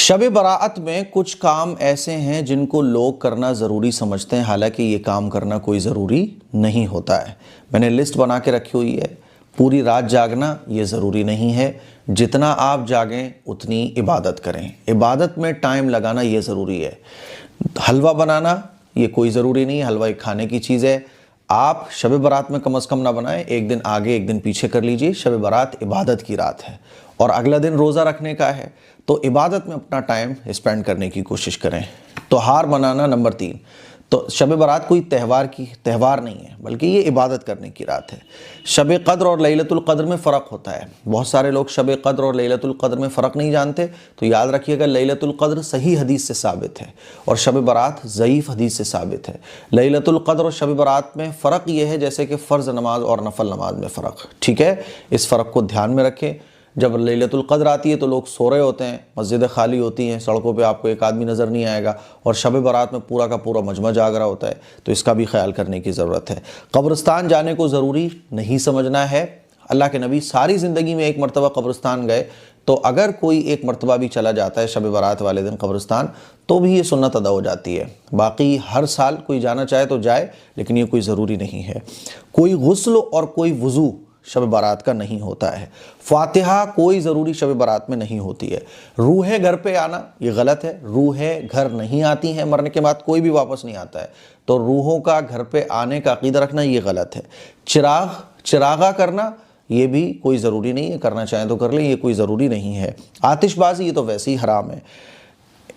शब बराअत में कुछ काम ऐसे हैं जिनको लोग करना ज़रूरी समझते हैं, हालांकि ये काम करना कोई ज़रूरी नहीं होता है। मैंने लिस्ट बना के रखी हुई है। पूरी रात जागना ये ज़रूरी नहीं है, जितना आप जागें उतनी इबादत करें। इबादत में टाइम लगाना ये ज़रूरी है। हलवा बनाना ये कोई ज़रूरी नहीं है, हलवा एक खाने की चीज़ है। आप शब बारात में कम से कम ना बनाएं, एक दिन आगे एक दिन पीछे कर लीजिए। शब बारात इबादत की रात है और अगला दिन रोज़ा रखने का है, तो इबादत में अपना टाइम स्पेंड करने की कोशिश करें। त्योहार मनाना नंबर 3। तो शब बारात कोई त्यौहार नहीं है, बल्कि ये इबादत करने की रात है। शब कद्र और लैलतुल कद्र में फ़र्क होता है। बहुत सारे लोग शब कद्र और लैलतुल कद्र में फ़र्क नहीं जानते, तो याद रखिएगा लैलतुल कद्र सही हदीस से साबित है और शब बारात ज़ईफ़ हदीस से साबित है। लैलतुल कद्र और शब बारात में फ़र्क ये है जैसे कि फ़र्ज़ नमाज और नफल नमाज में फ़र्क। ठीक है, इस फ़र्क को ध्यान में रखें। जब लैलतुल कद्र आती है तो लोग सो रहे होते हैं, मस्जिदें खाली होती हैं, सड़कों पे आपको एक आदमी नज़र नहीं आएगा, और शब बारात में पूरा का पूरा मजमा जाग रहा होता है, तो इसका भी ख्याल करने की ज़रूरत है। कब्रिस्तान जाने को ज़रूरी नहीं समझना है। अल्लाह के नबी सारी ज़िंदगी में एक मरतबा कब्रिस्तान गए, तो अगर कोई एक मरतबा भी चला जाता है शब बारात वाले दिन कब्रिस्तान, तो भी ये सुन्नत अदा हो जाती है। बाकी हर साल कोई जाना चाहे तो जाए, लेकिन ये कोई ज़रूरी नहीं है। कोई गुस्ल और कोई वज़ू शब बारात का नहीं होता है। फातिहा कोई ज़रूरी शब बारात में नहीं होती है। रूहें घर पे आना ये गलत है। रूहें घर नहीं आती हैं, मरने के बाद कोई भी वापस नहीं आता है, तो रूहों का घर पे आने का अक़ीदा रखना ये गलत है। चिरागा करना ये भी कोई ज़रूरी नहीं है, करना चाहें तो कर लें, ये कोई ज़रूरी नहीं है। आतिशबाजी ये तो वैसे ही हराम है।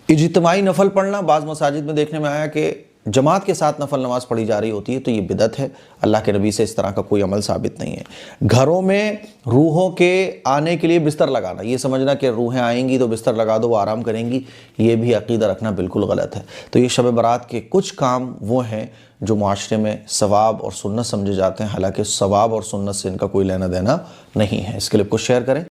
इज्तिमाई नफल पढ़ना, बाज़ मसाजिद में देखने में आया कि जमात के साथ नफल नमाज पढ़ी जा रही होती है, तो ये बिदअत है। अल्लाह के नबी से इस तरह का कोई अमल साबित नहीं है। घरों में रूहों के आने के लिए बिस्तर लगाना, ये समझना कि रूहें आएंगी तो बिस्तर लगा दो वो आराम करेंगी, ये भी अक़ीदा रखना बिल्कुल गलत है। तो ये शब बारात के कुछ काम वो हैं जो माशरे में सवाब और सुन्नत समझे जाते हैं, हालांकि सवाब और सुन्नत से इनका कोई लेना देना नहीं है। इस क्लिप को शेयर करें।